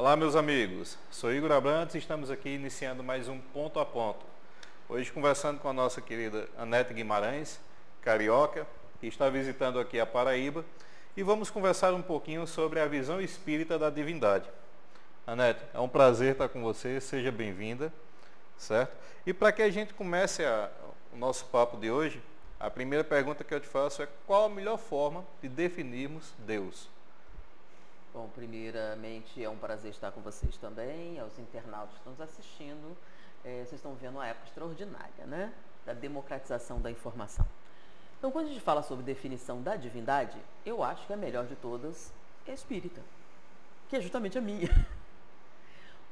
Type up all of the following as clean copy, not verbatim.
Olá, meus amigos. Sou Igor Abrantes e estamos aqui iniciando mais um Ponto a Ponto. Hoje conversando com a nossa querida Anete Guimarães, carioca, que está visitando aqui a Paraíba, e vamos conversar um pouquinho sobre a visão espírita da divindade. Anete, é um prazer estar com você, seja bem-vinda, certo? E para que a gente comece o nosso papo de hoje, a primeira pergunta que eu te faço é: qual a melhor forma de definirmos Deus? Bom, primeiramente é um prazer estar com vocês também, aos internautas que estão nos assistindo. Vocês estão vendo uma época extraordinária, né? Da democratização da informação. Então, quando a gente fala sobre definição da divindade, eu acho que a melhor de todas é a espírita, que é justamente a minha.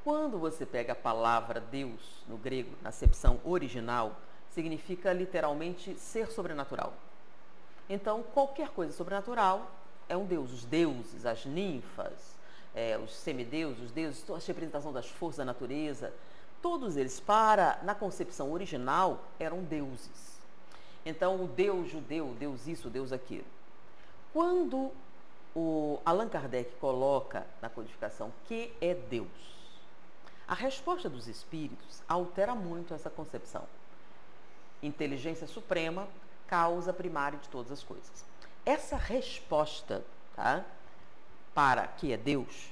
Quando você pega a palavra Deus, no grego, na acepção original, significa literalmente ser sobrenatural. Então, qualquer coisa sobrenatural é um deus. Os deuses, as ninfas, os semideuses, os deuses, a representação das forças da natureza, todos eles, na concepção original, eram deuses. Então, o deus judeu, deus isso, deus aquilo. Quando o Allan Kardec coloca na codificação que é Deus, a resposta dos espíritos altera muito essa concepção. Inteligência suprema, causa primária de todas as coisas. Essa resposta, tá, para que é Deus,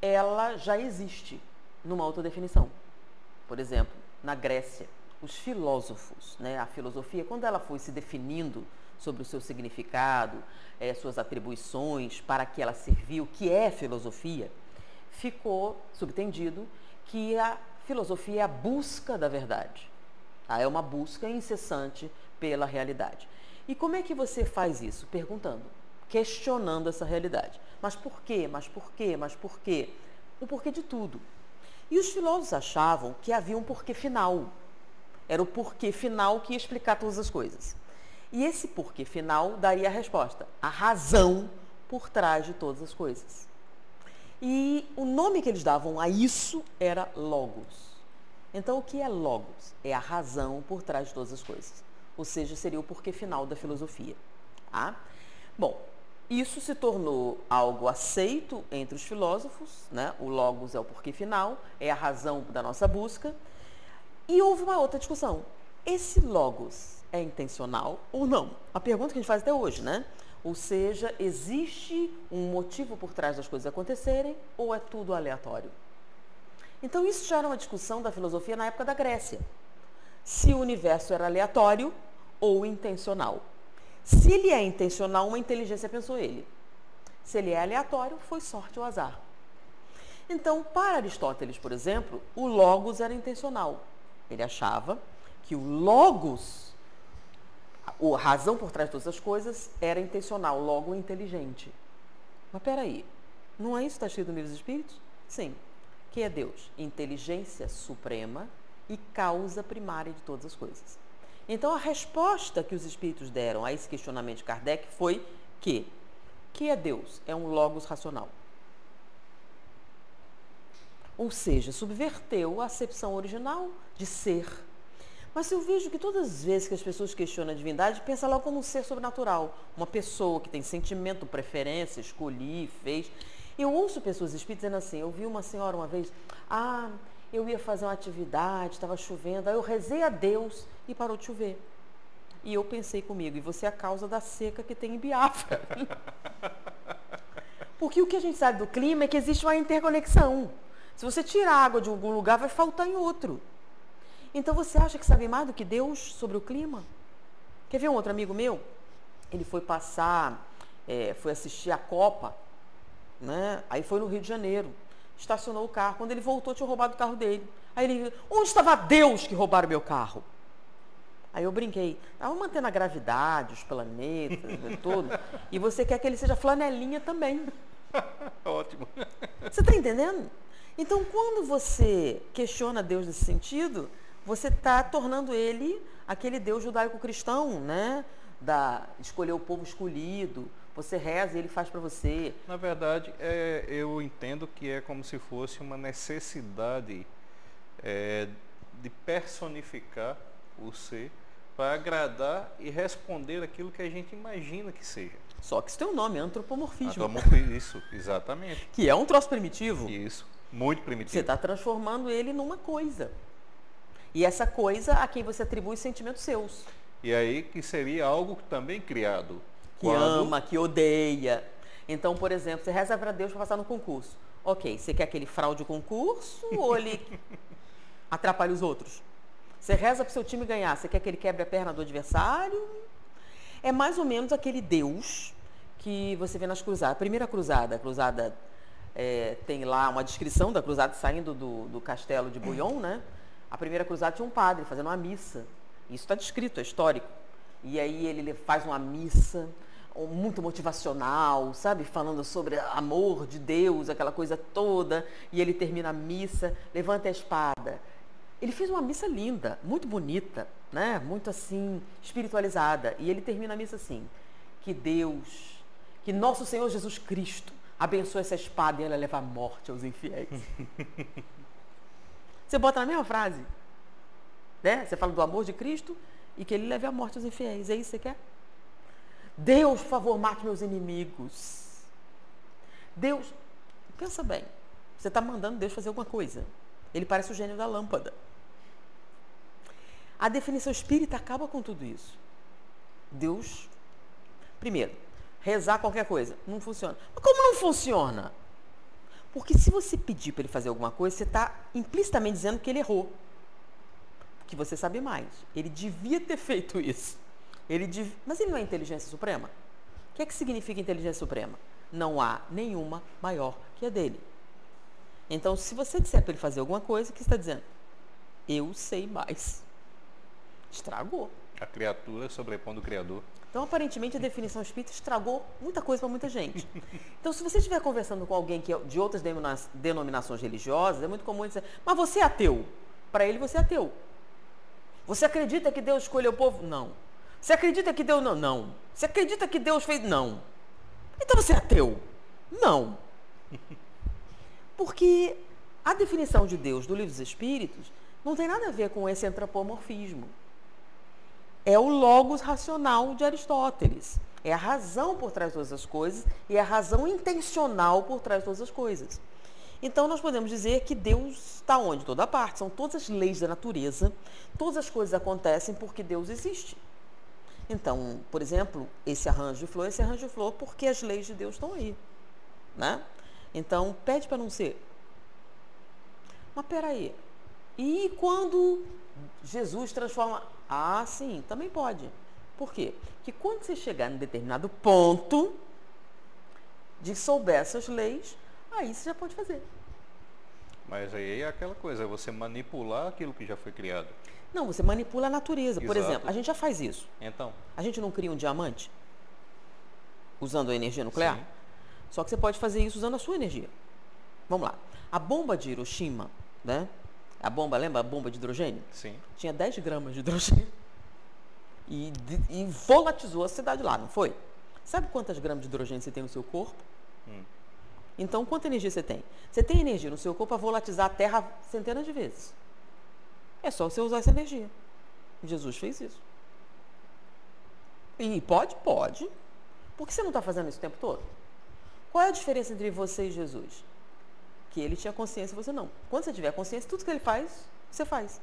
ela já existe numa outra definição. Por exemplo, na Grécia, os filósofos, né, a filosofia, quando ela foi se definindo sobre o seu significado, suas atribuições, para que ela serviu, o que é filosofia, ficou subentendido que a filosofia é a busca da verdade. Tá? É uma busca incessante pela realidade. E como é que você faz isso? Perguntando, questionando essa realidade. Mas por quê? Mas por quê? Mas por quê? O porquê de tudo. E os filósofos achavam que havia um porquê final. Era o porquê final que ia explicar todas as coisas. E esse porquê final daria a resposta, a razão por trás de todas as coisas. E o nome que eles davam a isso era Logos. Então, o que é Logos? É a razão por trás de todas as coisas. Ou seja, seria o porquê final da filosofia. Tá? Bom, isso se tornou algo aceito entre os filósofos, né? O Logos é o porquê final, é a razão da nossa busca. E houve uma outra discussão. Esse Logos é intencional ou não? A pergunta que a gente faz até hoje, né? Ou seja, existe um motivo por trás das coisas acontecerem ou é tudo aleatório? Então, isso já era uma discussão da filosofia na época da Grécia. Se o universo era aleatório ou intencional. Se ele é intencional, uma inteligência pensou ele. Se ele é aleatório, foi sorte ou azar. Então, para Aristóteles, por exemplo, o Logos era intencional. Ele achava que o Logos, a razão por trás de todas as coisas, era intencional, logo inteligente. Mas peraí, não é isso que está escrito no Livro dos Espíritos? Sim. Que é Deus? Inteligência suprema e causa primária de todas as coisas. Então, a resposta que os espíritos deram a esse questionamento de Kardec foi que é Deus? É um logos racional. Ou seja, subverteu a acepção original de ser. Mas eu vejo que todas as vezes que as pessoas questionam a divindade, pensam logo como um ser sobrenatural. Uma pessoa que tem sentimento, preferência, escolhi, fez. Eu ouço pessoas espíritas dizendo assim, eu vi uma senhora uma vez, eu ia fazer uma atividade, estava chovendo, aí eu rezei a Deus e parou de chover. E eu pensei comigo, e você é a causa da seca que tem em Biafra. Porque o que a gente sabe do clima é que existe uma interconexão. Se você tirar água de algum lugar, vai faltar em outro. Então você acha que sabe mais do que Deus sobre o clima? Quer ver um outro amigo meu? Ele foi foi assistir a Copa, né? Aí foi no Rio de Janeiro. Estacionou o carro. Quando ele voltou, tinha roubado o carro dele. Aí ele, onde estava Deus que roubaram meu carro? Aí eu brinquei, vamos manter na gravidade, os planetas, tudo. E você quer que ele seja flanelinha também. Ótimo. Você está entendendo? Então, quando você questiona Deus nesse sentido, você está tornando ele aquele Deus judaico-cristão, né? Escolher o povo escolhido. Você reza e ele faz para você. Na verdade, eu entendo que é como se fosse uma necessidade de personificar o ser para agradar e responder aquilo que a gente imagina que seja. Só que isso tem um nome, antropomorfismo. Isso, exatamente. Que é um troço primitivo. Isso, muito primitivo. Você está transformando ele numa coisa. E essa coisa a quem você atribui sentimentos seus. E aí que seria algo também criado. Que ama, que odeia. Então, por exemplo, você reza para Deus para passar no concurso. Ok, você quer que ele fraude o concurso ou ele atrapalhe os outros? Você reza para o seu time ganhar, você quer que ele quebre a perna do adversário? É mais ou menos aquele Deus que você vê nas cruzadas. A primeira cruzada, tem lá uma descrição da cruzada saindo do castelo de Bouillon, né? A primeira cruzada tinha um padre fazendo uma missa. Isso está descrito, é histórico. E aí ele faz uma missa muito motivacional, sabe? Falando sobre amor de Deus, aquela coisa toda. E ele termina a missa, levanta a espada. Ele fez uma missa linda, muito bonita, né? Muito assim, espiritualizada. E ele termina a missa assim: que Deus, que nosso Senhor Jesus Cristo abençoe essa espada e ela leva a morte aos infiéis. Você bota na mesma frase, né? Você fala do amor de Cristo e que ele leve a morte aos infiéis. É isso que você quer? Deus, por favor, mate meus inimigos. Deus, pensa bem, você está mandando Deus fazer alguma coisa. Ele parece o gênio da lâmpada. A definição espírita acaba com tudo isso. Deus, primeiro, rezar qualquer coisa, não funciona. Mas como não funciona? Porque se você pedir para ele fazer alguma coisa, você está implicitamente dizendo que ele errou. Que você sabe mais. Ele devia ter feito isso. Mas ele não é inteligência suprema? O que é que significa inteligência suprema? Não há nenhuma maior que a dele. Então, se você disser para ele fazer alguma coisa, o que você está dizendo? Eu sei mais. Estragou. A criatura sobrepondo o Criador. Então, aparentemente, a definição espírita estragou muita coisa para muita gente. Então, se você estiver conversando com alguém que é de outras denominações religiosas, é muito comum dizer, mas você é ateu. Para ele, você é ateu. Você acredita que Deus escolheu o povo? Não. Você acredita que Deus... Não. Não. Você acredita que Deus fez... Não. Então, você é ateu? Não. Porque a definição de Deus do Livro dos Espíritos não tem nada a ver com esse antropomorfismo. É o logos racional de Aristóteles. É a razão por trás de todas as coisas e a razão intencional por trás de todas as coisas. Então, nós podemos dizer que Deus está onde? Toda parte. São todas as leis da natureza. Todas as coisas acontecem porque Deus existe. Então, por exemplo, esse arranjo de flor, porque as leis de Deus estão aí. Né? Então, pede para não ser. Mas peraí. E quando Jesus transforma... Ah, sim, também pode. Por quê? Porque quando você chegar em determinado ponto de souber essas leis, aí você já pode fazer. Mas aí é aquela coisa, é você manipular aquilo que já foi criado. Não, você manipula a natureza. Exato. Por exemplo, a gente já faz isso. Então? A gente não cria um diamante usando a energia nuclear? Sim. Só que você pode fazer isso usando a sua energia. Vamos lá. A bomba de Hiroshima, né? A bomba, lembra a bomba de hidrogênio? Sim. Tinha 10 gramas de hidrogênio. E volatizou a cidade lá, não foi? Sabe quantas gramas de hidrogênio você tem no seu corpo? Então, quanta energia você tem? Você tem energia no seu corpo para volatizar a Terra centenas de vezes. É só você usar essa energia. Jesus fez isso. E pode? Pode. Por que você não está fazendo isso o tempo todo? Qual é a diferença entre você e Jesus? Que ele tinha consciência e você não. Quando você tiver consciência, tudo que ele faz, você faz.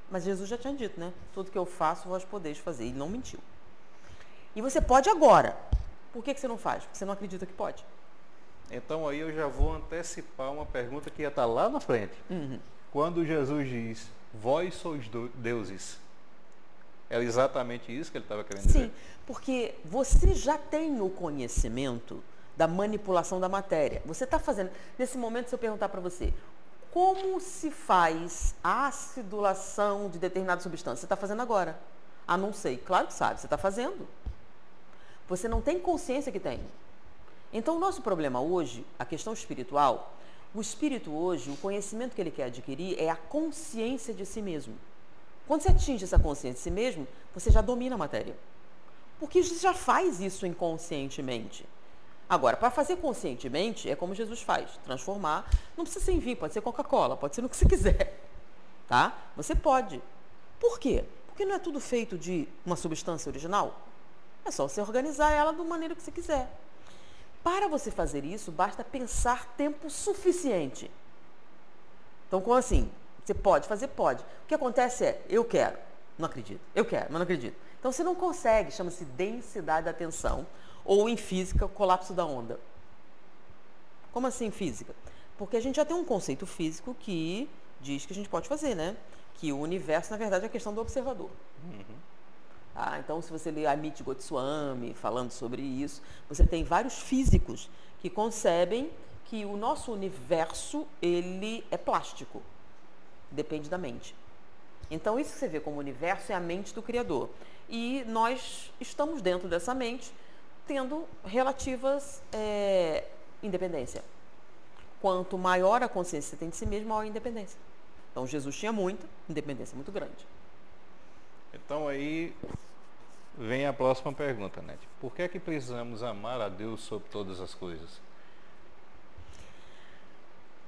Mas Jesus já tinha dito, né? Tudo que eu faço, vós podeis fazer. Ele não mentiu. E você pode agora. Por que você não faz? Porque você não acredita que pode. Então aí eu já vou antecipar uma pergunta que ia estar lá na frente. Quando Jesus diz, vós sois deuses, era exatamente isso que ele estava querendo dizer? Sim, porque você já tem o conhecimento da manipulação da matéria. Você está fazendo... Nesse momento, se eu perguntar para você, como se faz a acidulação de determinada substância? Você está fazendo agora. Ah, não sei. Claro que sabe, você está fazendo. Você não tem consciência que tem. Então, o nosso problema hoje, a questão espiritual, o espírito hoje, o conhecimento que ele quer adquirir é a consciência de si mesmo. Quando você atinge essa consciência de si mesmo, você já domina a matéria. Porque você já faz isso inconscientemente. Agora, para fazer conscientemente, é como Jesus faz, transformar. Não precisa ser em vinho, pode ser Coca-Cola, pode ser no que você quiser. Tá? Você pode. Por quê? Porque não é tudo feito de uma substância original? É só você organizar ela da maneira que você quiser. Para você fazer isso, basta pensar tempo suficiente. Então, como assim? Você pode fazer? Pode. O que acontece é, eu quero, não acredito. Eu quero, mas não acredito. Então, você não consegue, chama-se densidade da atenção, ou em física, o colapso da onda. Como assim em física? Porque a gente já tem um conceito físico que diz que a gente pode fazer, né? Que o universo, na verdade, é a questão do observador. Então, se você ler Amit Goswami falando sobre isso, você tem vários físicos que concebem que o nosso universo, ele é plástico. Depende da mente. Então, isso que você vê como universo é a mente do Criador. E nós estamos dentro dessa mente, tendo relativas independência. Quanto maior a consciência você tem de si mesmo, maior a independência. Então, Jesus tinha muita independência, muito grande. Então aí vem a próxima pergunta, né? Por que é que precisamos amar a Deus sobre todas as coisas?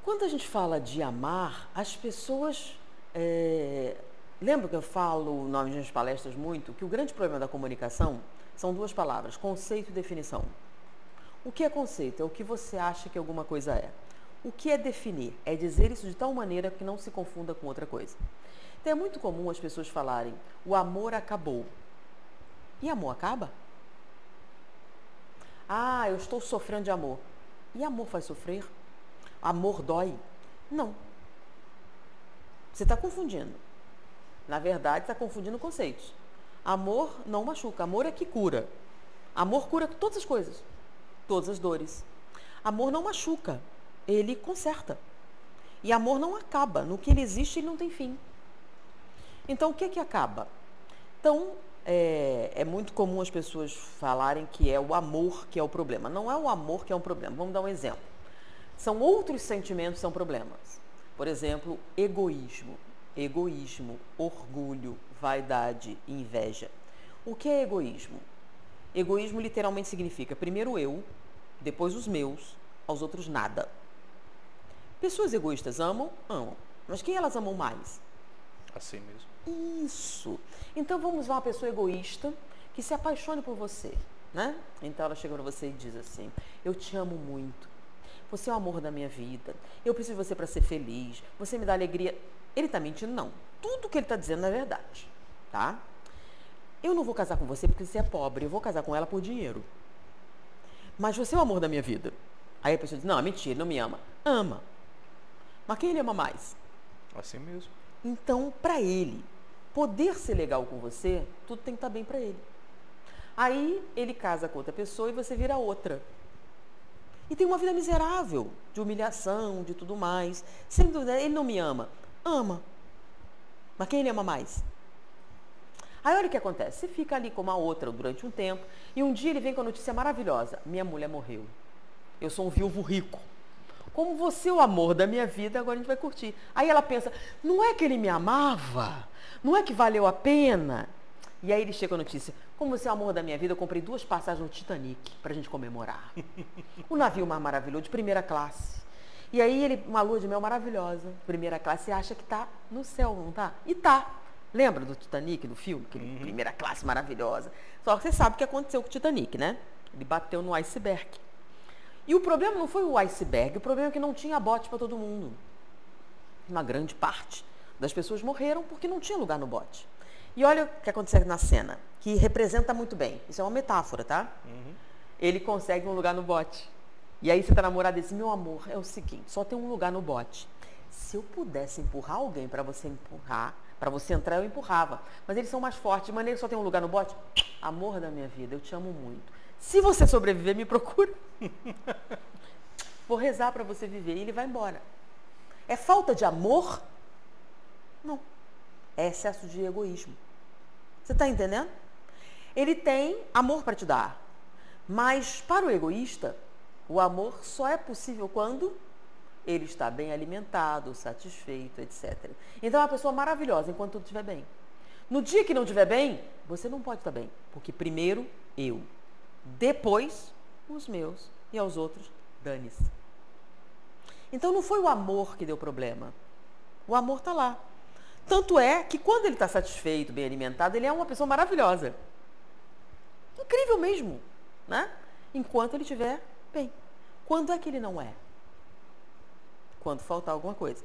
Quando a gente fala de amar, as pessoas... lembra que eu falo nas minhas palestras muito que o grande problema da comunicação são duas palavras, conceito e definição. O que é conceito? É o que você acha que alguma coisa é. O que é definir? É dizer isso de tal maneira que não se confunda com outra coisa. Então é muito comum as pessoas falarem, o amor acabou. E amor acaba? Ah, eu estou sofrendo de amor. E amor faz sofrer? Amor dói? Não. Você está confundindo. Na verdade, está confundindo conceitos. Amor não machuca, amor é que cura. Amor cura todas as coisas, todas as dores. Amor não machuca, ele conserta. E amor não acaba, no que ele existe ele não tem fim. Então, o que é que acaba? Então, é muito comum as pessoas falarem que é o amor que é o problema. Não é o amor que é um problema. Vamos dar um exemplo. São outros sentimentos que são problemas. Por exemplo, egoísmo. Egoísmo, orgulho, vaidade, inveja. O que é egoísmo? Egoísmo literalmente significa primeiro eu, depois os meus, aos outros nada. Pessoas egoístas amam? Amam. Mas quem elas amam mais? Assim mesmo. Isso. Então vamos ver uma pessoa egoísta que se apaixone por você, né? Então ela chega para você e diz assim, eu te amo muito, você é o amor da minha vida, eu preciso de você para ser feliz, você me dá alegria. Ele está mentindo? Não. Tudo que ele está dizendo é verdade, tá? Eu não vou casar com você porque você é pobre, eu vou casar com ela por dinheiro. Mas você é o amor da minha vida. Aí a pessoa diz, não, é mentira, ele não me ama. Ama. Mas quem ele ama mais? Assim mesmo. Então, para ele poder ser legal com você, tudo tem que estar bem para ele. Aí ele casa com outra pessoa e você vira outra. E tem uma vida miserável, de humilhação, de tudo mais. Sem dúvida, ele não me ama. Ama. Mas quem ele ama mais? Aí olha o que acontece. Você fica ali com a outra durante um tempo e um dia ele vem com a notícia maravilhosa. Minha mulher morreu. Eu sou um viúvo rico. Como você é o amor da minha vida, agora a gente vai curtir. Aí ela pensa, não é que ele me amava? Não é que valeu a pena? E aí ele chega com a notícia, como você é o amor da minha vida, eu comprei 2 passagens no Titanic pra gente comemorar. O navio mais maravilhoso, de primeira classe. E aí ele, uma lua de mel maravilhosa, primeira classe, você acha que tá no céu, não tá? E tá. Lembra do Titanic, do filme? Aquele primeira classe maravilhosa. Só que você sabe o que aconteceu com o Titanic, né? Ele bateu no iceberg. E o problema não foi o iceberg, o problema é que não tinha bote para todo mundo. Uma grande parte das pessoas morreram porque não tinha lugar no bote. E olha o que aconteceu na cena, que representa muito bem. Isso é uma metáfora, tá? Ele consegue um lugar no bote. E aí você tá namorado e diz, meu amor, é o seguinte, só tem um lugar no bote. Se eu pudesse empurrar alguém para você empurrar, para você entrar, eu empurrava. Mas eles são mais fortes, de maneira que só tem um lugar no bote. Amor da minha vida, eu te amo muito. Se você sobreviver, me procura. Vou rezar para você viver. E ele vai embora. É falta de amor? Não. É excesso de egoísmo. Você está entendendo? Ele tem amor para te dar. Mas para o egoísta, o amor só é possível quando ele está bem alimentado, satisfeito, etc. Então é uma pessoa maravilhosa enquanto tudo estiver bem. No dia que não estiver bem, você não pode estar bem. Porque primeiro eu. Depois, os meus e aos outros, dane-se. Então não foi o amor que deu problema. O amor está lá. Tanto é que quando ele está satisfeito, bem alimentado, ele é uma pessoa maravilhosa. Incrível mesmo, né? Enquanto ele estiver bem. Quando é que ele não é? Quando faltar alguma coisa.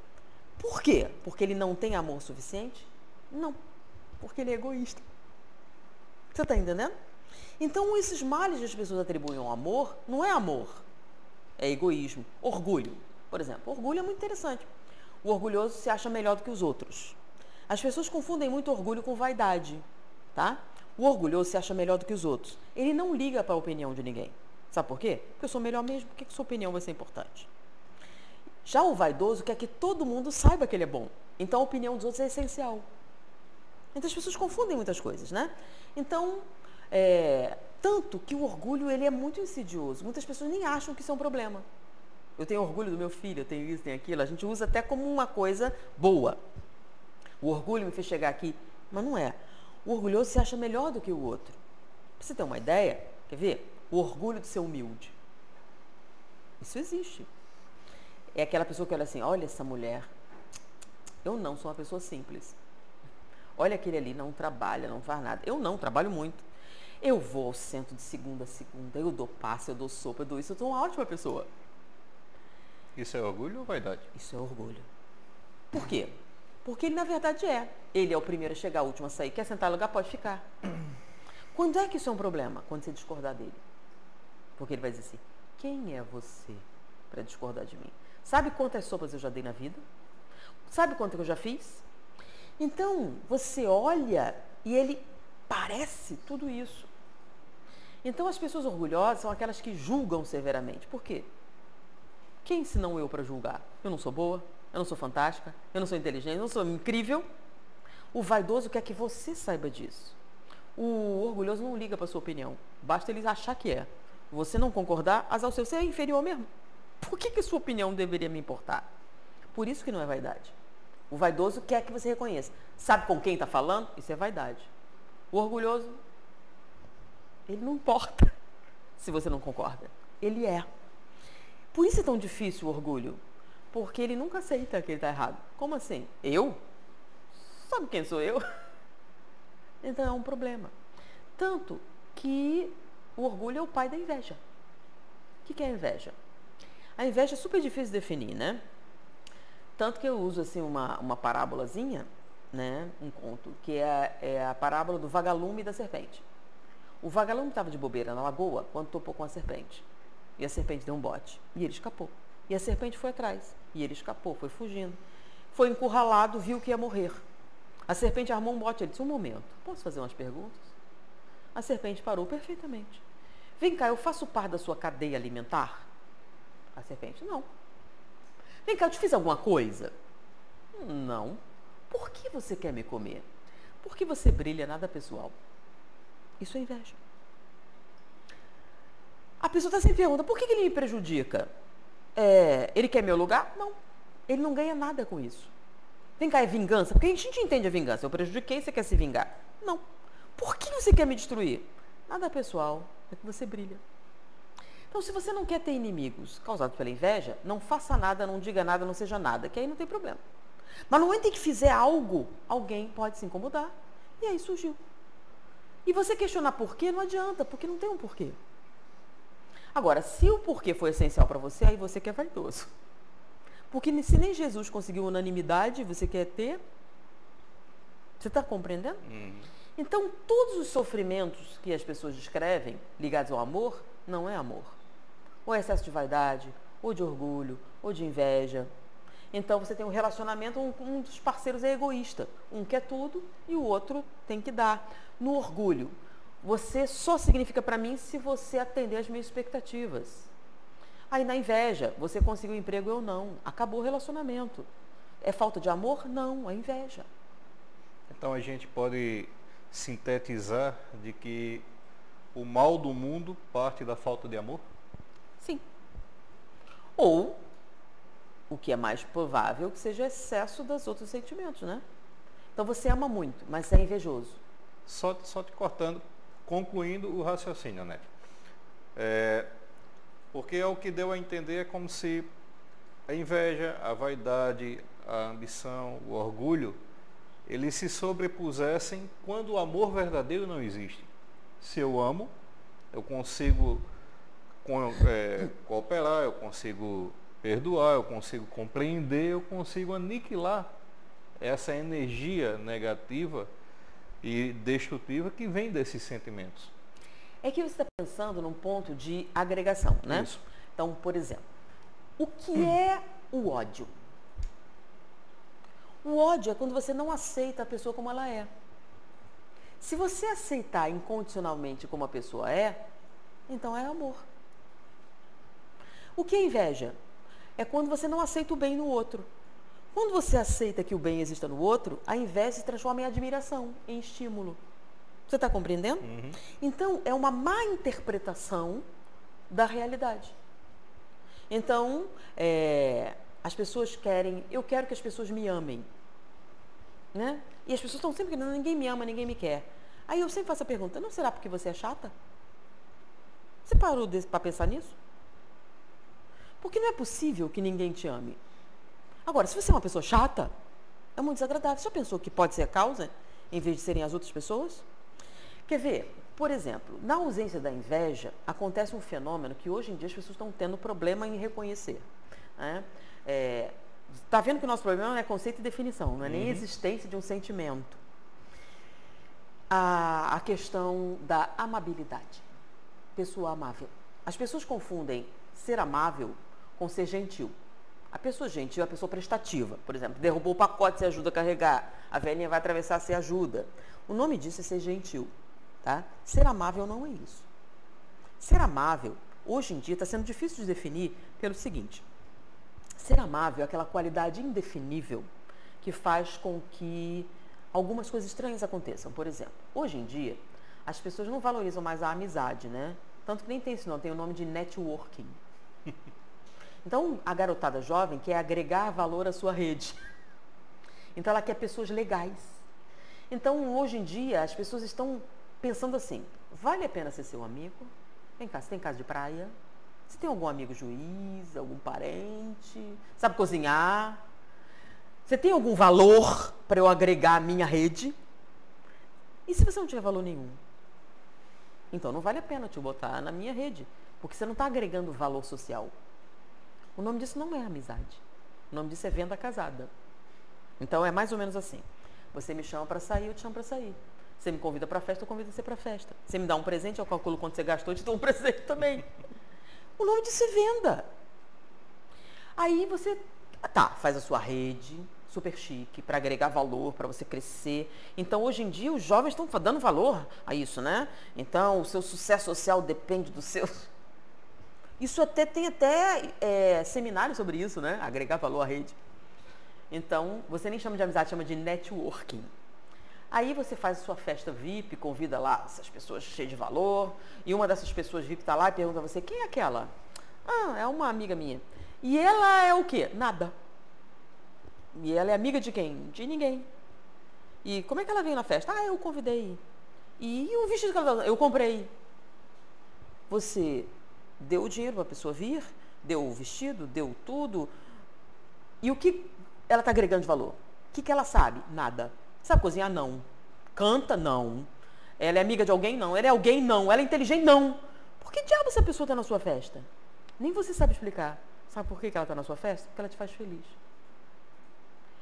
Por quê? Porque ele não tem amor suficiente? Não. Porque ele é egoísta. Você está entendendo? Então, esses males que as pessoas atribuem ao amor, não é amor. É egoísmo. Orgulho, por exemplo. Orgulho é muito interessante. O orgulhoso se acha melhor do que os outros. As pessoas confundem muito orgulho com vaidade, tá? O orgulhoso se acha melhor do que os outros. Ele não liga para a opinião de ninguém. Sabe por quê? Porque eu sou melhor mesmo. Por que sua opinião vai ser importante? Já o vaidoso quer que todo mundo saiba que ele é bom. Então, a opinião dos outros é essencial. Então, as pessoas confundem muitas coisas, né? Então, tanto que o orgulho, ele é muito insidioso. Muitas pessoas nem acham que isso é um problema. Eu tenho orgulho do meu filho, eu tenho isso, tenho aquilo. A gente usa até como uma coisa boa. O orgulho me fez chegar aqui, mas não é. O orgulhoso se acha melhor do que o outro. Pra você ter uma ideia, quer ver? O orgulho de ser humilde. Isso existe. É aquela pessoa que olha assim, olha essa mulher, eu não sou uma pessoa simples. Olha aquele ali, não trabalha, não faz nada. Eu não, trabalho muito. Eu vou ao centro de segunda a segunda, eu dou passe, eu dou sopa, eu dou isso, eu sou uma ótima pessoa. Isso é orgulho ou vaidade? Isso é orgulho. Por quê? Porque ele, na verdade, é. Ele é o primeiro a chegar, o último a sair. Quer sentar no lugar, pode ficar. Quando é que isso é um problema? Quando você discordar dele. Porque ele vai dizer assim, quem é você para discordar de mim? Sabe quantas sopas eu já dei na vida? Sabe quanto eu já fiz? Então, você olha e ele parece tudo isso. Então, as pessoas orgulhosas são aquelas que julgam severamente. Por quê? Quem senão eu para julgar? Eu não sou boa, eu não sou fantástica, eu não sou inteligente, eu não sou incrível. O vaidoso quer que você saiba disso. O orgulhoso não liga para a sua opinião. Basta ele achar que é. Você não concordar, azar o seu. Você é inferior mesmo. Por que a sua opinião deveria me importar? Por isso que não é vaidade. O vaidoso quer que você reconheça. Sabe com quem está falando? Isso é vaidade. O orgulhoso, ele não importa se você não concorda. Ele é. Por isso é tão difícil o orgulho. Porque ele nunca aceita que ele está errado. Como assim? Eu? Sabe quem sou eu? Então é um problema. Tanto que o orgulho é o pai da inveja. O que é a inveja? A inveja é super difícil de definir, né? Tanto que eu uso assim uma parábolazinha, né? Um conto, que é a parábola do vagalume e da serpente. O vagalume estava de bobeira na lagoa quando topou com a serpente. E a serpente deu um bote. E ele escapou. E a serpente foi atrás. E ele escapou, foi fugindo. Foi encurralado, viu que ia morrer. A serpente armou um bote. Ele disse, um momento, posso fazer umas perguntas? A serpente parou perfeitamente. Vem cá, eu faço parte da sua cadeia alimentar? A serpente, não. Vem cá, eu te fiz alguma coisa? Não. Por que você quer me comer? Porque você brilha, nada pessoal. Isso é inveja. A pessoa está sempre pergunta, por que ele me prejudica? Ele quer meu lugar? Não. Ele não ganha nada com isso. Vem cá, é vingança? Porque a gente entende a vingança. Eu prejudiquei, você quer se vingar? Não. Por que você quer me destruir? Nada pessoal, é que você brilha. Então, se você não quer ter inimigos causados pela inveja, não faça nada, não diga nada, não seja nada, que aí não tem problema. Mas no momento em que fizer algo, alguém pode se incomodar. E aí surgiu. E você questionar por quê, não adianta, porque não tem um porquê. Agora, se o porquê foi essencial para você, aí você que é vaidoso. Porque se nem Jesus conseguiu unanimidade, você quer ter? Você está compreendendo? Então, todos os sofrimentos que as pessoas descrevem, ligados ao amor, não é amor. Ou é excesso de vaidade, ou de orgulho, ou de inveja. Então, você tem um relacionamento, um dos parceiros é egoísta. Um quer tudo e o outro tem que dar. No orgulho, você só significa para mim se você atender às minhas expectativas. Aí na inveja, você conseguiu um emprego, eu não. Acabou o relacionamento. É falta de amor? Não, é inveja. Então a gente pode sintetizar de que o mal do mundo parte da falta de amor? Sim. Ou, o que é mais provável, que seja excesso dos outros sentimentos, né? Então você ama muito, mas é invejoso. Só te cortando, concluindo o raciocínio, né? Porque é o que deu a entender, é como se a inveja, a vaidade, a ambição, o orgulho eles se sobrepusessem quando o amor verdadeiro não existe. Se eu amo, eu consigo cooperar, eu consigo perdoar, eu consigo compreender, eu consigo aniquilar essa energia negativa e destrutiva que vem desses sentimentos. É que você está pensando num ponto de agregação, né? Isso. Então, por exemplo, o que é o ódio? O ódio é quando você não aceita a pessoa como ela é. Se você aceitar incondicionalmente como a pessoa é, então é amor. O que é inveja? É quando você não aceita o bem no outro. Quando você aceita que o bem exista no outro, a inveja se transforma em admiração, em estímulo. Você está compreendendo? Uhum. Então, é uma má interpretação da realidade. Então, as pessoas querem, eu quero que as pessoas me amem. Né? E as pessoas estão sempre querendo, ninguém me ama, ninguém me quer. Aí eu sempre faço a pergunta, não será porque você é chata? Você parou para pensar nisso? Porque não é possível que ninguém te ame. Agora, se você é uma pessoa chata, é muito desagradável. Você já pensou que pode ser a causa, em vez de serem as outras pessoas? Quer ver? Por exemplo, na ausência da inveja, acontece um fenômeno que hoje em dia as pessoas estão tendo problema em reconhecer. Né? Está vendo que o nosso problema não é conceito e definição, não é nem existência de um sentimento. A questão da amabilidade. Pessoa amável. As pessoas confundem ser amável com ser gentil. A pessoa gentil é a pessoa prestativa. Por exemplo, derrubou o pacote, você ajuda a carregar. A velhinha vai atravessar, você ajuda. O nome disso é ser gentil. Tá? Ser amável não é isso. Ser amável, hoje em dia, está sendo difícil de definir pelo seguinte. Ser amável é aquela qualidade indefinível que faz com que algumas coisas estranhas aconteçam. Por exemplo, hoje em dia, as pessoas não valorizam mais a amizade, né? Tanto que nem tem isso não, tem o nome de networking. Então, a garotada jovem quer agregar valor à sua rede. Então, ela quer pessoas legais. Então, hoje em dia, as pessoas estão pensando assim, vale a pena ser seu amigo? Vem cá, você tem casa de praia? Você tem algum amigo juiz, algum parente? Sabe cozinhar? Você tem algum valor para eu agregar à minha rede? E se você não tiver valor nenhum? Então não vale a pena te botar na minha rede, porque você não está agregando valor social. O nome disso não é amizade. O nome disso é venda casada. Então é mais ou menos assim. Você me chama para sair, eu te chamo para sair. Você me convida para festa, eu convido você para festa. Você me dá um presente, eu calculo quanto você gastou, eu te dou um presente também. O nome disso é venda. Aí você, faz a sua rede, super chique, para agregar valor, para você crescer. Então, hoje em dia, os jovens estão dando valor a isso, né? Então, o seu sucesso social depende do seu... Isso tem seminário sobre isso, né? Agregar valor à rede. Então, você nem chama de amizade, chama de networking. Aí você faz a sua festa VIP, convida lá essas pessoas cheias de valor, e uma dessas pessoas VIP está lá e pergunta a você, quem é aquela? Ah, é uma amiga minha. E ela é o quê? Nada. E ela é amiga de quem? De ninguém. E como é que ela veio na festa? Ah, eu convidei. E o vestido que ela eu comprei. Você deu o dinheiro para a pessoa vir, deu o vestido, deu tudo. E o que ela está agregando de valor? O que ela sabe? Nada. Sabe cozinhar? Não. Canta? Não. Ela é amiga de alguém? Não. Ela é alguém? Não. Ela é inteligente? Não. Por que diabo essa pessoa está na sua festa? Nem você sabe explicar. Sabe por que ela está na sua festa? Porque ela te faz feliz.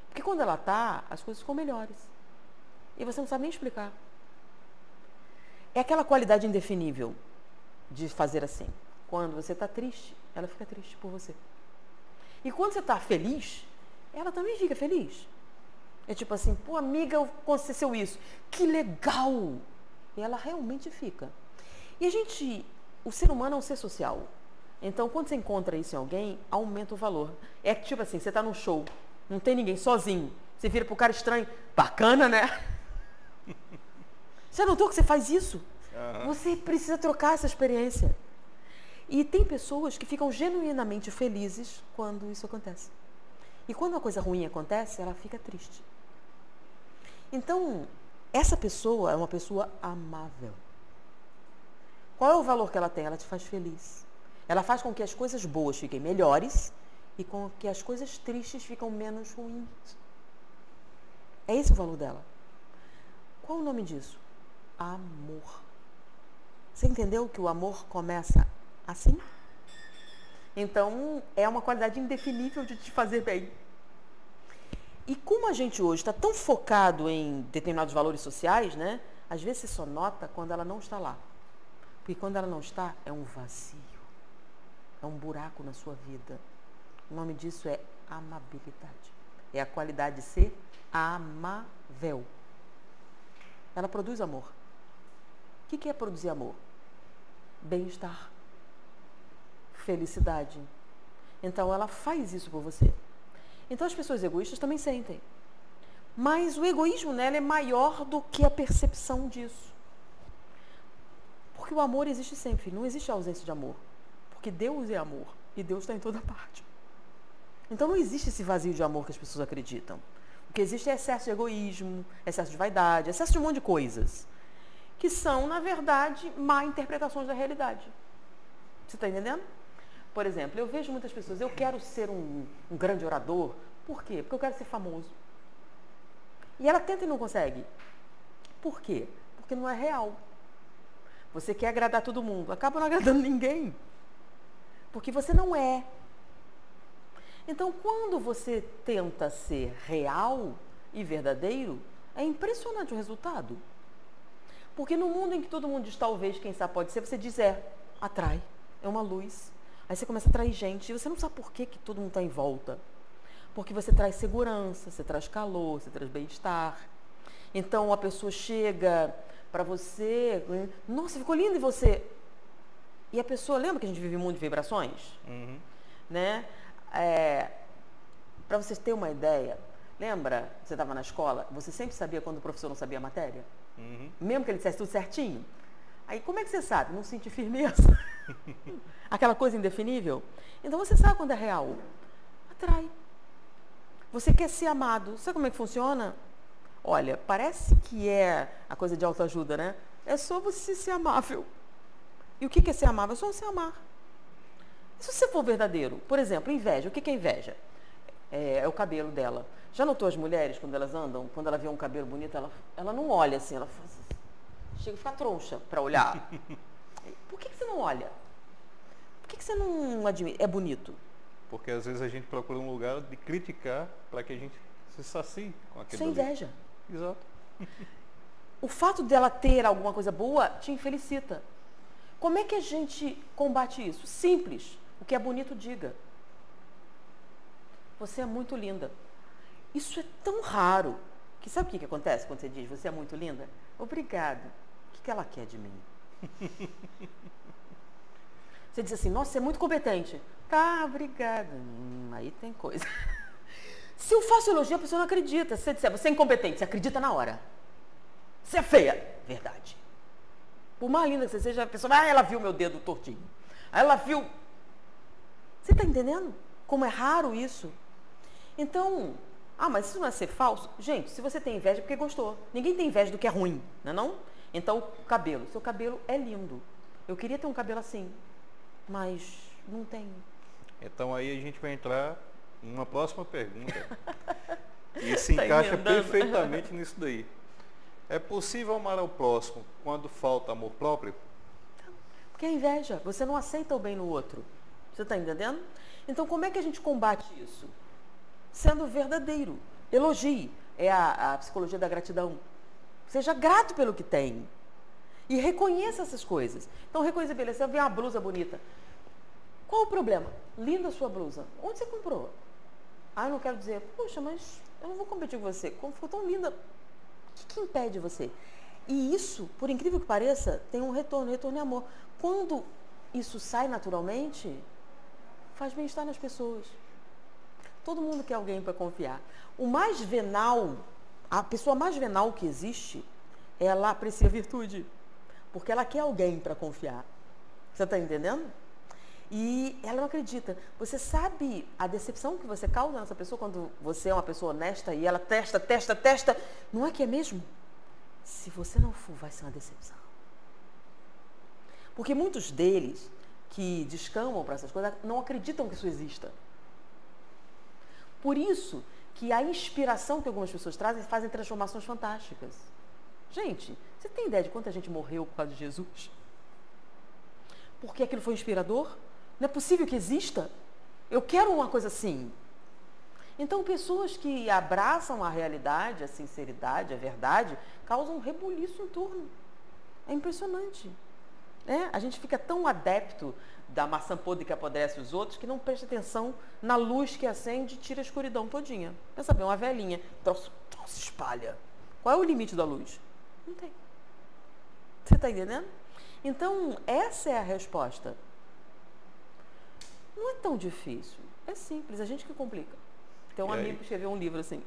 Porque quando ela está, as coisas ficam melhores. E você não sabe nem explicar. É aquela qualidade indefinível de fazer assim. Quando você está triste, ela fica triste por você. E quando você está feliz, ela também fica feliz. É tipo assim, pô, amiga, aconteceu isso. Que legal! E ela realmente fica. E o ser humano é um ser social. Então, quando você encontra isso em alguém, aumenta o valor. É tipo assim, você está num show, não tem ninguém, sozinho. Você vira pro cara estranho. Bacana, né? Você notou que você faz isso? Uhum. Você precisa trocar essa experiência. E tem pessoas que ficam genuinamente felizes quando isso acontece. E quando uma coisa ruim acontece, ela fica triste. Então, essa pessoa é uma pessoa amável. Qual é o valor que ela tem? Ela te faz feliz. Ela faz com que as coisas boas fiquem melhores e com que as coisas tristes ficam menos ruins. É esse o valor dela. Qual o nome disso? Amor. Você entendeu que o amor começa assim? Então, é uma qualidade indefinível de te fazer bem. E como a gente hoje está tão focado em determinados valores sociais, né? Às vezes você só nota quando ela não está lá. Porque quando ela não está, é um vazio. É um buraco na sua vida. O nome disso é amabilidade. É a qualidade de ser amável. Ela produz amor. O que é produzir amor? Bem-estar. Felicidade. Então ela faz isso por você. Então as pessoas egoístas também sentem. Mas o egoísmo nela é maior do que a percepção disso. Porque o amor existe sempre, não existe ausência de amor. Porque Deus é amor e Deus está em toda parte. Então não existe esse vazio de amor que as pessoas acreditam. O que existe é excesso de egoísmo, excesso de vaidade, excesso de um monte de coisas. Que são, na verdade, má interpretações da realidade. Você está entendendo? Por exemplo, eu vejo muitas pessoas, eu quero ser um grande orador. Por quê? Porque eu quero ser famoso. E ela tenta e não consegue. Por quê? Porque não é real. Você quer agradar todo mundo, acaba não agradando ninguém. Porque você não é. Então, quando você tenta ser real e verdadeiro, é impressionante o resultado. Porque no mundo em que todo mundo diz talvez, quem sabe pode ser, você diz atrai, é uma luz. Aí você começa a atrair gente e você não sabe por que todo mundo está em volta. Porque você traz segurança, você traz calor, você traz bem-estar. Então a pessoa chega para você, nossa, ficou lindo, e você? E a pessoa, lembra que a gente vive muito de vibrações? Uhum. Né? Para vocês terem uma ideia, lembra, você estava na escola, você sempre sabia quando o professor não sabia a matéria? Uhum. Mesmo que ele dissesse tudo certinho? Aí como é que você sabe? Não sentir firmeza? Aquela coisa indefinível? Então você sabe quando é real. Atrai. Você quer ser amado. Sabe como é que funciona? Olha, parece que é a coisa de autoajuda, né? É só você ser amável. E o que é ser amável? É só você amar. E se você for verdadeiro? Por exemplo, inveja. O que é inveja? É o cabelo dela. Já notou as mulheres, quando elas andam, quando ela vê um cabelo bonito, ela não olha assim, ela chega a ficar troncha para olhar. Por que você não olha? Por que você não admira? É bonito. Porque às vezes a gente procura um lugar de criticar para que a gente se sacie com aquilo. Sem inveja. Exato. O fato dela ter alguma coisa boa te infelicita. Como é que a gente combate isso? Simples. O que é bonito, diga. Você é muito linda. Isso é tão raro que sabe o que acontece quando você diz você é muito linda? Obrigado. O que ela quer de mim? Você diz assim, nossa, você é muito competente. Tá, obrigada. Aí tem coisa. Se eu faço elogio, a pessoa não acredita. Se você disser, você é incompetente, você acredita na hora. Você é feia. Verdade. Por mais linda que você seja, a pessoa, ela viu meu dedo tortinho. Aí ela viu. Você está entendendo? Como é raro isso. Então, mas isso não é ser falso? Gente, se você tem inveja é porque gostou. Ninguém tem inveja do que é ruim, não é não? Então, cabelo. Seu cabelo é lindo. Eu queria ter um cabelo assim, mas não tenho. Então aí a gente vai entrar em uma próxima pergunta. E se encaixa perfeitamente nisso daí. É possível amar ao próximo quando falta amor próprio? Porque é inveja. Você não aceita o bem no outro. Você está entendendo? Então, como é que a gente combate isso? Sendo verdadeiro. Elogie. É a psicologia da gratidão. Seja grato pelo que tem. E reconheça essas coisas. Então, reconheça, beleza, você vê uma blusa bonita. Qual o problema? Linda a sua blusa. Onde você comprou? Eu não quero dizer, poxa, mas eu não vou competir com você. Como ficou tão linda. O que impede você? E isso, por incrível que pareça, tem um retorno é amor. Quando isso sai naturalmente, faz bem-estar nas pessoas. Todo mundo quer alguém para confiar. O mais venal, a pessoa mais venal que existe, ela aprecia a virtude. Porque ela quer alguém para confiar. Você está entendendo? E ela não acredita. Você sabe a decepção que você causa nessa pessoa quando você é uma pessoa honesta e ela testa. Não é que é mesmo? Se você não for, vai ser uma decepção. Porque muitos deles que descamam para essas coisas não acreditam que isso exista. Por isso que a inspiração que algumas pessoas trazem fazem transformações fantásticas. Gente, você tem ideia de quanta gente morreu por causa de Jesus? Porque aquilo foi inspirador? Não é possível que exista? Eu quero uma coisa assim. Então, pessoas que abraçam a realidade, a sinceridade, a verdade, causam um rebuliço em torno. É impressionante. A gente fica tão adepto da maçã podre que apodrece os outros que não presta atenção na luz que acende e tira a escuridão todinha. Pensa bem, uma velhinha, troço espalha. Qual é o limite da luz? Não tem. Você está entendendo? Então, essa é a resposta. Não é tão difícil. É simples, a gente que complica. Tem um amigo que escreveu um livro assim.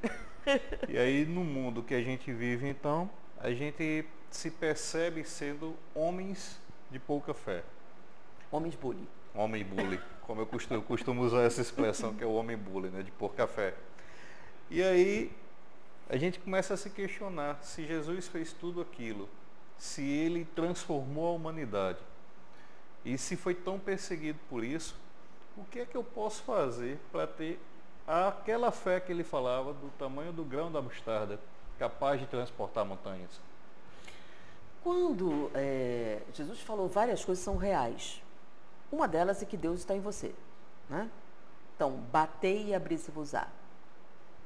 E aí, no mundo que a gente vive, então, a gente se percebe sendo homens de pouca fé. Homens bully. Homem bully. Como eu costumo usar essa expressão, que é o homem bully, né? De pouca fé. E aí, a gente começa a se questionar se Jesus fez tudo aquilo, se ele transformou a humanidade, e se foi tão perseguido por isso, o que é que eu posso fazer para ter aquela fé que ele falava, do tamanho do grão da mostarda, capaz de transportar montanhas? Quando Jesus falou várias coisas são reais. Uma delas é que Deus está em você. Né? Então, batei e abri-se-vos-á.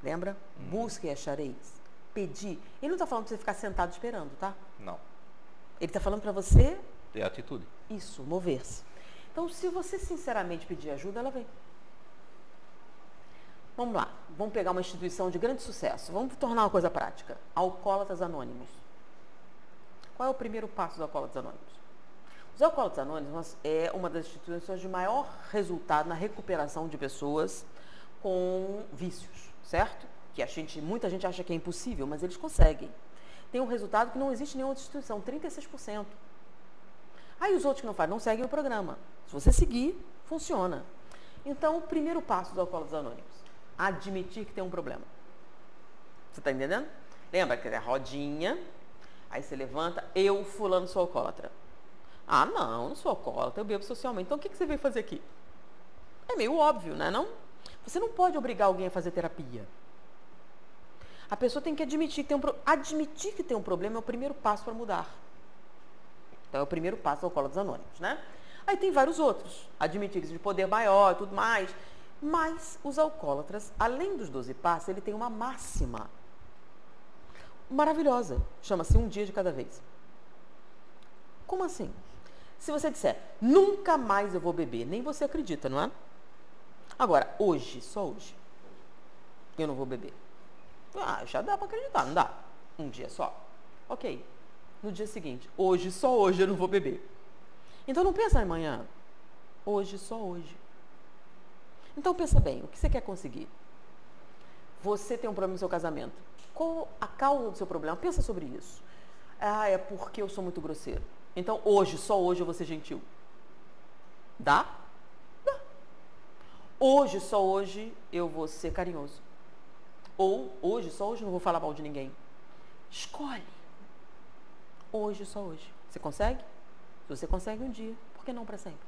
Lembra? Busque e achareis. Pedir. Ele não está falando para você ficar sentado esperando, tá? Não. Ele está falando para você... ter atitude. Isso, mover-se. Então, se você sinceramente pedir ajuda, ela vem. Vamos lá. Vamos pegar uma instituição de grande sucesso. Vamos tornar uma coisa prática. Alcoólatras Anônimos. Qual é o primeiro passo dos Alcoólatras Anônimos? Os Alcoólatras Anônimos é uma das instituições de maior resultado na recuperação de pessoas com vícios, certo? Que muita gente acha que é impossível, mas eles conseguem. Tem um resultado que não existe em nenhuma outra instituição, 36%. Aí os outros que não fazem, não seguem o programa. Se você seguir, funciona. Então, o primeiro passo dos Alcoólatras Anônimos, admitir que tem um problema. Você está entendendo? Lembra que é a rodinha, aí você levanta, eu, fulano, sou alcoólatra. Ah, não sou alcoólatra, eu bebo socialmente. Então, o que você veio fazer aqui? É meio óbvio, né? Não? Você não pode obrigar alguém a fazer terapia. A pessoa tem que admitir que tem admitir que tem um problema é o primeiro passo para mudar. Então, é o primeiro passo do Alcoólatras Anônimos, né? Aí tem vários outros. Admitir que existe poder maior e tudo mais. Mas os alcoólatras, além dos 12 passos, ele tem uma máxima maravilhosa. Chama-se um dia de cada vez. Como assim? Se você disser, nunca mais eu vou beber, nem você acredita, não é? Agora, hoje, só hoje, eu não vou beber. Ah, já dá para acreditar, não dá? Um dia só. Ok. No dia seguinte, hoje, só hoje eu não vou beber. Então não pensa amanhã. Hoje, só hoje. Então pensa bem, o que você quer conseguir? Você tem um problema no seu casamento. Qual a causa do seu problema? Pensa sobre isso. Ah, é porque eu sou muito grosseiro. Então hoje, só hoje eu vou ser gentil. Dá? Dá. Hoje, só hoje eu vou ser carinhoso. Ou hoje, só hoje eu não vou falar mal de ninguém. Escolhe. Hoje, só hoje. Você consegue? Se você consegue um dia, por que não para sempre?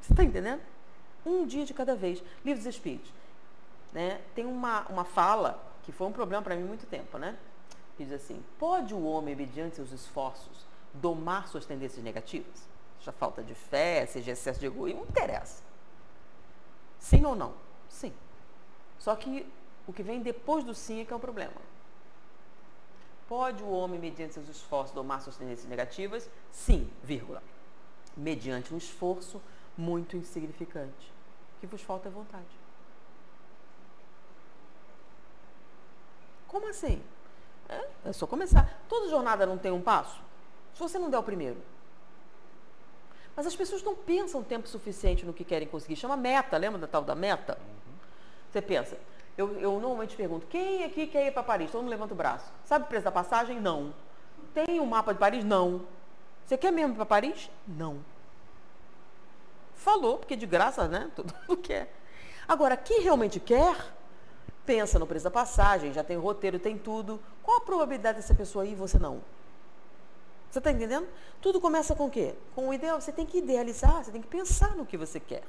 Você está entendendo? Um dia de cada vez. Livro dos Espíritos. Né? Tem uma fala que foi um problema para mim há muito tempo, né? Que diz assim, pode o homem, mediante seus esforços, domar suas tendências negativas? Seja falta de fé, seja excesso de egoísmo, não interessa. Sim ou não? Sim. Só que o que vem depois do sim é que é o problema. Pode o homem, mediante seus esforços, domar suas tendências negativas? Sim, vírgula. Mediante um esforço muito insignificante. O que vos falta é vontade. Como assim? É só começar. Toda jornada não tem um passo? Se você não der o primeiro. Mas as pessoas não pensam tempo suficiente no que querem conseguir. Chama meta, lembra da tal da meta? Você pensa, eu normalmente pergunto, quem aqui quer ir para Paris? Todo mundo levanta o braço. Sabe o preço da passagem? Não. Tem um mapa de Paris? Não. Você quer mesmo ir para Paris? Não. Falou, porque de graça, né? Todo mundo quer. Agora, quem realmente quer, pensa no preço da passagem, já tem roteiro, tem tudo. Qual a probabilidade dessa pessoa ir e você não? Você está entendendo? Tudo começa com o quê? Com o ideal. Você tem que idealizar, você tem que pensar no que você quer.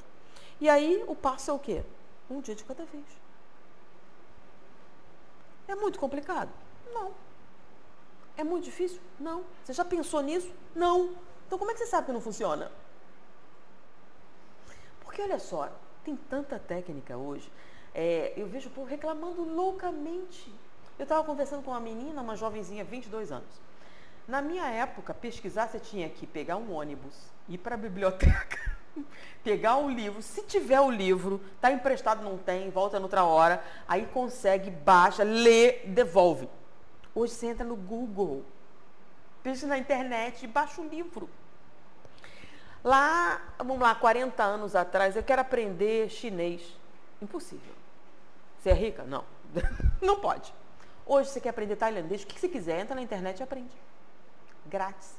E aí, o passo é o quê? Um dia de cada vez. É muito complicado? Não. É muito difícil? Não. Você já pensou nisso? Não. Então como é que você sabe que não funciona? Porque olha só, tem tanta técnica hoje. Eu vejo o povo reclamando loucamente. Eu estava conversando com uma menina, uma jovenzinha, 22 anos. Na minha época, pesquisar, você tinha que pegar um ônibus, ir para a biblioteca, pegar um livro. Se tiver o livro, está emprestado, não tem, volta noutra hora, aí consegue, baixa, lê, devolve. Hoje você entra no Google, pesquisa na internet e baixa o livro. Lá, vamos lá, 40 anos atrás, eu quero aprender chinês. Impossível. Você é rica? Não. Não pode. Hoje você quer aprender tailandês, o que você quiser, entra na internet e aprende. Grátis.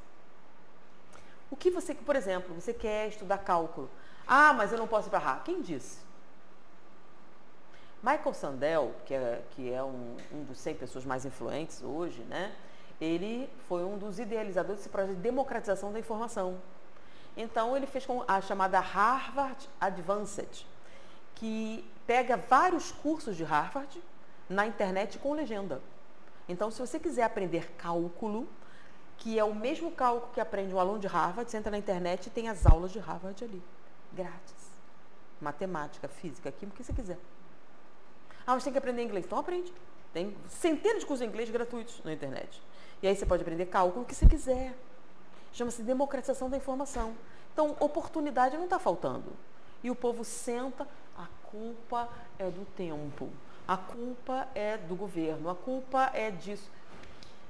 O que você, por exemplo, você quer estudar cálculo. Ah, mas eu não posso ir para Harvard. Quem disse? Michael Sandel, que é um dos 100 pessoas mais influentes hoje, né? Ele foi um dos idealizadores desse projeto de democratização da informação. Então, ele fez com a chamada Harvard Advanced, que pega vários cursos de Harvard na internet com legenda. Então, se você quiser aprender cálculo, que é o mesmo cálculo que aprende um aluno de Harvard, você entra na internet e tem as aulas de Harvard ali, grátis. Matemática, física, química, o que você quiser. Ah, mas tem que aprender inglês. Então aprende. Tem centenas de cursos de inglês gratuitos na internet. E aí você pode aprender cálculo, o que você quiser. Chama-se democratização da informação. Então, oportunidade não está faltando. E o povo senta, a culpa é do tempo. A culpa é do governo. A culpa é disso.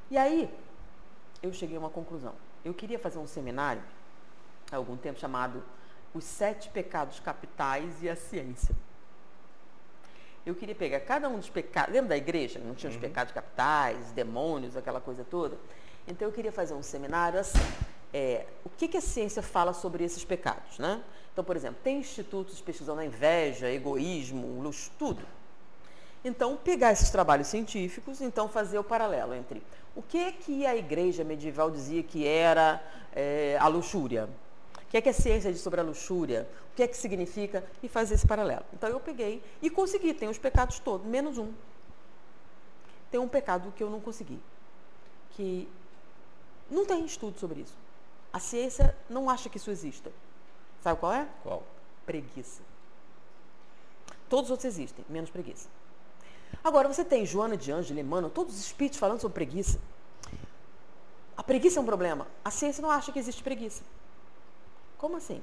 E aí, eu cheguei a uma conclusão. Eu queria fazer um seminário, há algum tempo, chamado Os 7 Pecados Capitais e a Ciência. Eu queria pegar cada um dos pecados. Lembra da igreja? Não tinha os pecados capitais, demônios, aquela coisa toda? Então, eu queria fazer um seminário assim. O que a ciência fala sobre esses pecados, né? Então, por exemplo, tem institutos pesquisando a inveja, egoísmo, luxo, tudo. Então, pegar esses trabalhos científicos, então fazer o paralelo entre o que a igreja medieval dizia que era a luxúria, o que a ciência diz sobre a luxúria, o que significa, e fazer esse paralelo. Então, eu peguei e consegui, tem os pecados todos, menos um. Tem um pecado que eu não consegui, que não tem estudo sobre isso. A ciência não acha que isso exista. Sabe qual é? Qual? Preguiça. Todos os outros existem, menos preguiça. Agora, você tem Joana de Ângeles, Emmanuel, todos os espíritos falando sobre preguiça. A preguiça é um problema. A ciência não acha que existe preguiça. Como assim?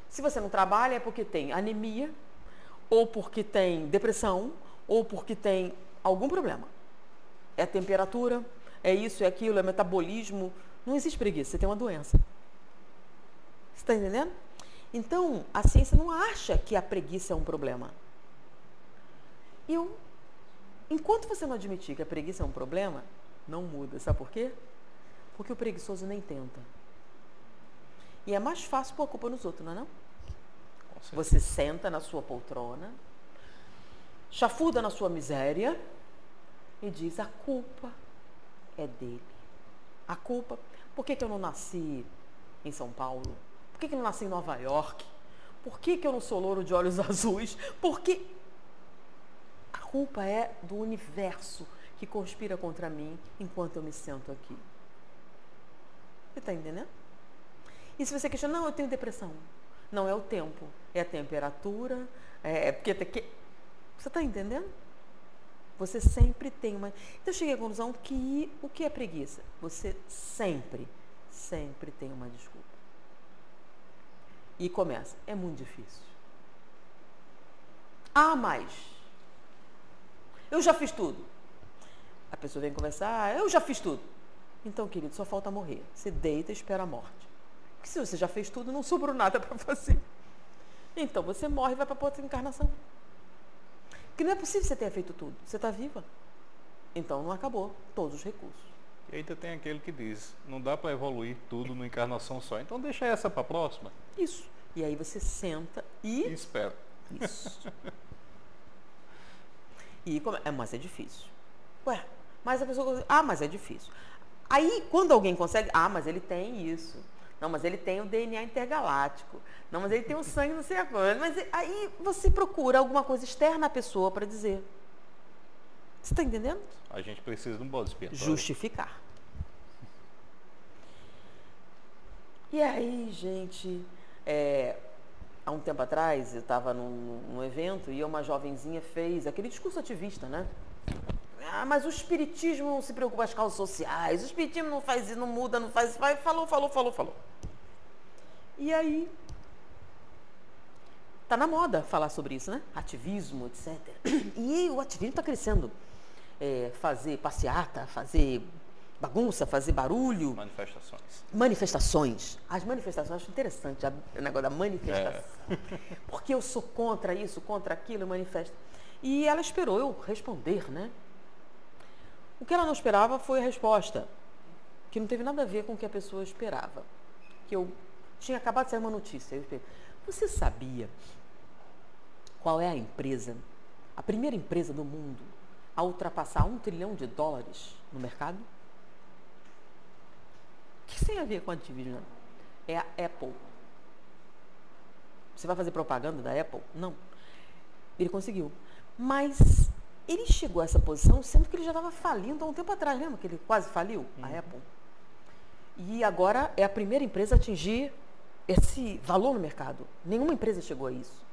Se você não trabalha é porque tem anemia, ou porque tem depressão, ou porque tem algum problema. É temperatura, é isso, é aquilo, é metabolismo. Não existe preguiça, você tem uma doença. Você está entendendo? Então, a ciência não acha que a preguiça é um problema. Enquanto você não admitir que a preguiça é um problema, não muda. Sabe por quê? Porque o preguiçoso nem tenta. E é mais fácil pôr a culpa nos outros, não é não? Você senta na sua poltrona, chafuda na sua miséria e diz, a culpa é dele. A culpa, por que eu não nasci em São Paulo? Por que eu não nasci em Nova York? Por que eu não sou louro de olhos azuis? Porque a culpa é do universo que conspira contra mim enquanto eu me sento aqui. Você está entendendo? E se você questiona, não, eu tenho depressão. Não, é o tempo, é a temperatura, porque... Você está entendendo? Você sempre tem uma... Então, eu cheguei à conclusão que o que é preguiça? Você sempre tem uma desculpa. E começa. É muito difícil. Ah, mas... eu já fiz tudo. A pessoa vem conversar, eu já fiz tudo. Então, querido, só falta morrer. Você deita e espera a morte. Porque se você já fez tudo, não sobrou nada para fazer. Então, você morre e vai para a outra encarnação. Porque não é possível você ter feito tudo. Você está viva. Então, não acabou todos os recursos. E ainda tem aquele que diz, não dá para evoluir tudo numa encarnação só. Então, deixa essa para a próxima. Isso. E aí você senta e espera. Isso. Mas é difícil. Ué, mas a pessoa... mas é difícil. Aí, quando alguém consegue... mas ele tem isso. Não, mas ele tem o DNA intergaláctico. Não, mas ele tem o sangue, não sei a coisa. Mas aí você procura alguma coisa externa à pessoa para dizer. Você está entendendo? A gente precisa de um bode expiatório. Justificar. E aí, gente, há um tempo atrás, eu estava num evento e uma jovenzinha fez aquele discurso ativista, né? Ah, mas o espiritismo não se preocupa com as causas sociais, o espiritismo não faz isso, não muda, não faz... Falou. E aí, tá na moda falar sobre isso, né? Ativismo, etc. E o ativismo está crescendo. Fazer passeata, fazer bagunça, fazer barulho. Manifestações. As manifestações, eu acho interessante o negócio da manifestação. Porque eu sou contra isso, contra aquilo, eu manifesto. E ela esperou eu responder, né? O que ela não esperava foi a resposta, que não teve nada a ver com o que a pessoa esperava. Que eu tinha acabado de sair uma notícia. Eu esperei. Você sabia qual é a primeira empresa do mundo a ultrapassar $1 trilhão no mercado? O que isso tem a ver com ativismo? É a Apple. Você vai fazer propaganda da Apple? Não. Ele conseguiu. Mas ele chegou a essa posição sendo que ele já estava falindo há um tempo atrás. Lembra que ele quase faliu? A Apple. E agora é a primeira empresa a atingir esse valor no mercado. Nenhuma empresa chegou a isso.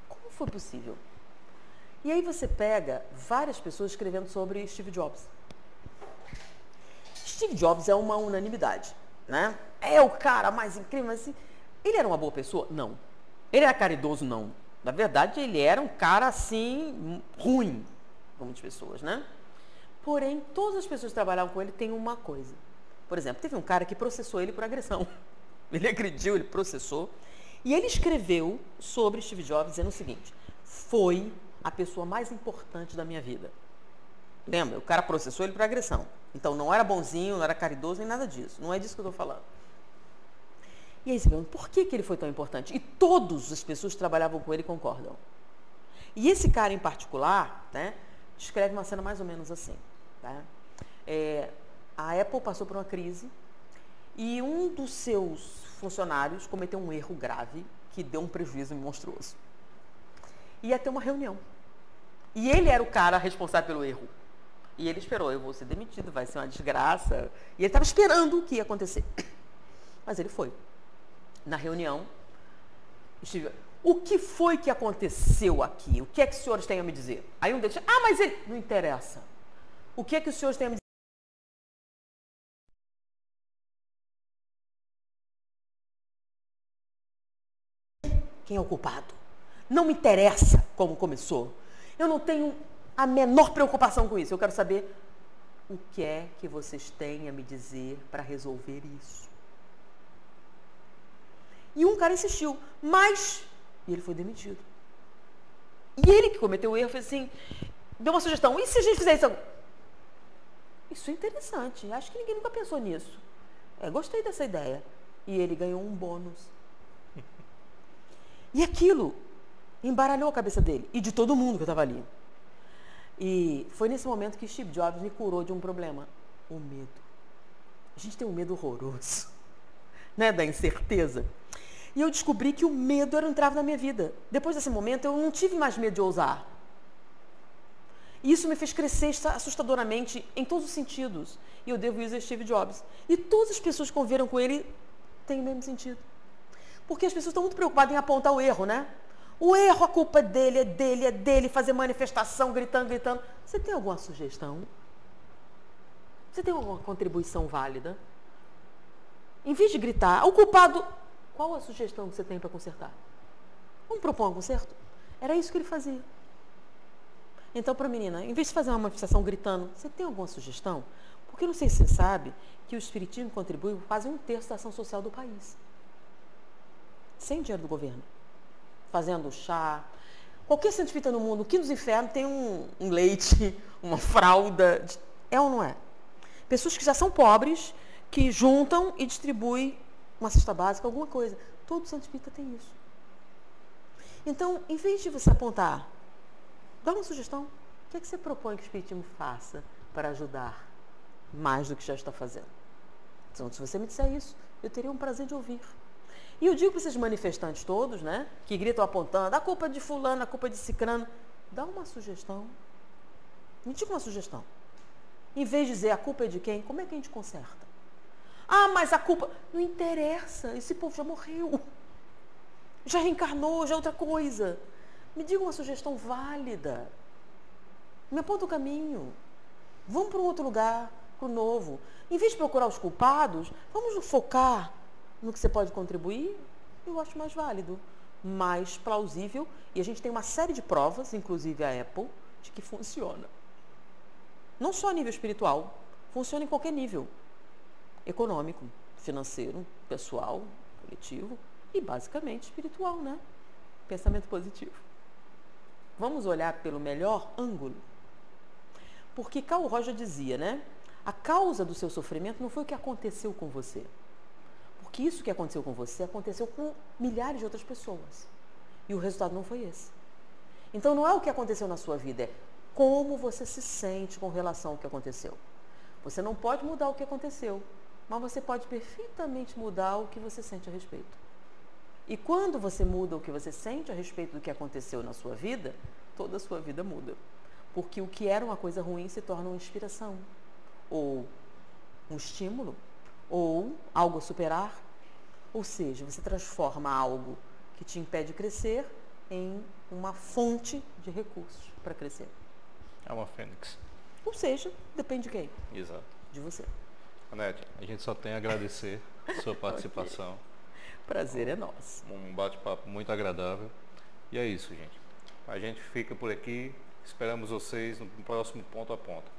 Como foi possível? E aí você pega várias pessoas escrevendo sobre Steve Jobs. Steve Jobs é uma unanimidade, né? É o cara mais incrível, mas assim, ele era uma boa pessoa? Não. Ele era caridoso? Não. Na verdade, ele era um cara, assim, ruim, para muitas pessoas, né? Porém, todas as pessoas que trabalhavam com ele têm uma coisa. Por exemplo, teve um cara que processou ele por agressão. Ele agrediu, ele processou. E ele escreveu sobre Steve Jobs dizendo o seguinte: foi a pessoa mais importante da minha vida. Lembra? O cara processou ele por agressão. Então, não era bonzinho, não era caridoso, nem nada disso. Não é disso que eu estou falando. E aí você pergunta, por que ele foi tão importante? E todas as pessoas que trabalhavam com ele concordam. E esse cara em particular, né, descreve uma cena mais ou menos assim. Tá? A Apple passou por uma crise e um dos seus funcionários cometeu um erro grave que deu um prejuízo monstruoso. Ia ter uma reunião. E ele era o cara responsável pelo erro. E ele esperou, eu vou ser demitido, vai ser uma desgraça. E ele estava esperando o que ia acontecer. Mas ele foi. Na reunião, o que foi que aconteceu aqui? O que é que os senhores têm a me dizer? Aí um deles, mas ele... Não interessa. O que é que os senhores têm a me dizer? Quem é o culpado? Não me interessa como começou. Eu não tenho a menor preocupação com isso. Eu quero saber o que é que vocês têm a me dizer para resolver isso. E um cara insistiu, e ele foi demitido. E ele que cometeu o erro fez assim, deu uma sugestão, e se a gente fizer isso? Isso é interessante, acho que ninguém nunca pensou nisso. Gostei dessa ideia. E ele ganhou um bônus. E aquilo embaralhou a cabeça dele e de todo mundo que estava ali. E foi nesse momento que Steve Jobs me curou de um problema, o medo. A gente tem um medo horroroso, né, da incerteza. E eu descobri que o medo era um entrave na minha vida. Depois desse momento, eu não tive mais medo de ousar. E isso me fez crescer assustadoramente em todos os sentidos. E eu devo isso a Steve Jobs. E todas as pessoas que conviveram com ele têm o mesmo sentido. Porque as pessoas estão muito preocupadas em apontar o erro, né? O erro, a culpa é dele, fazer manifestação, gritando. Você tem alguma sugestão? Você tem alguma contribuição válida? Em vez de gritar, o culpado... Qual a sugestão que você tem para consertar? Vamos propor um conserto? Era isso que ele fazia. Então, para a menina, em vez de fazer uma manifestação gritando, você tem alguma sugestão? Porque eu não sei se você sabe que o espiritismo contribui com quase 1/3 da ação social do país. Sem dinheiro do governo. Fazendo chá. Qualquer centro espírita no mundo, aqui nos infernos, tem um leite, uma fralda. É ou não é? Pessoas que já são pobres, que juntam e distribuem uma cesta básica, alguma coisa. Todo centro espírita tem isso. Então, em vez de você apontar, dá uma sugestão. O que é que você propõe que o espiritismo faça para ajudar mais do que já está fazendo? Então, se você me disser isso, eu teria um prazer de ouvir. E eu digo para esses manifestantes todos, né, que gritam apontando, a culpa é de fulano, a culpa é de cicrano, dá uma sugestão. Me diga uma sugestão. Em vez de dizer a culpa é de quem, como é que a gente conserta? Ah, mas a culpa... Não interessa, esse povo já morreu. Já reencarnou, já é outra coisa. Me diga uma sugestão válida. Me aponta o caminho. Vamos para um outro lugar, para o novo. Em vez de procurar os culpados, vamos focar no que você pode contribuir. Eu acho mais válido, mais plausível. E a gente tem uma série de provas, inclusive a Apple, de que funciona. Não só a nível espiritual, funciona em qualquer nível. Econômico, financeiro, pessoal, coletivo e basicamente espiritual, né? Pensamento positivo. Vamos olhar pelo melhor ângulo? Porque Carl Roger dizia, né? A causa do seu sofrimento não foi o que aconteceu com você. Porque isso que aconteceu com você aconteceu com milhares de outras pessoas. E o resultado não foi esse. Então não é o que aconteceu na sua vida, é como você se sente com relação ao que aconteceu. Você não pode mudar o que aconteceu, mas você pode perfeitamente mudar o que você sente a respeito. E quando você muda o que você sente a respeito do que aconteceu na sua vida, toda a sua vida muda. Porque o que era uma coisa ruim se torna uma inspiração, ou um estímulo, ou algo a superar. Ou seja, você transforma algo que te impede de crescer em uma fonte de recursos para crescer. É uma fênix. Ou seja, depende de quem? Exato. De você. Anete, a gente só tem a agradecer a sua participação. Okay. Prazer é nosso. Um bate-papo muito agradável. E é isso, gente. A gente fica por aqui. Esperamos vocês no próximo Ponto a Ponto.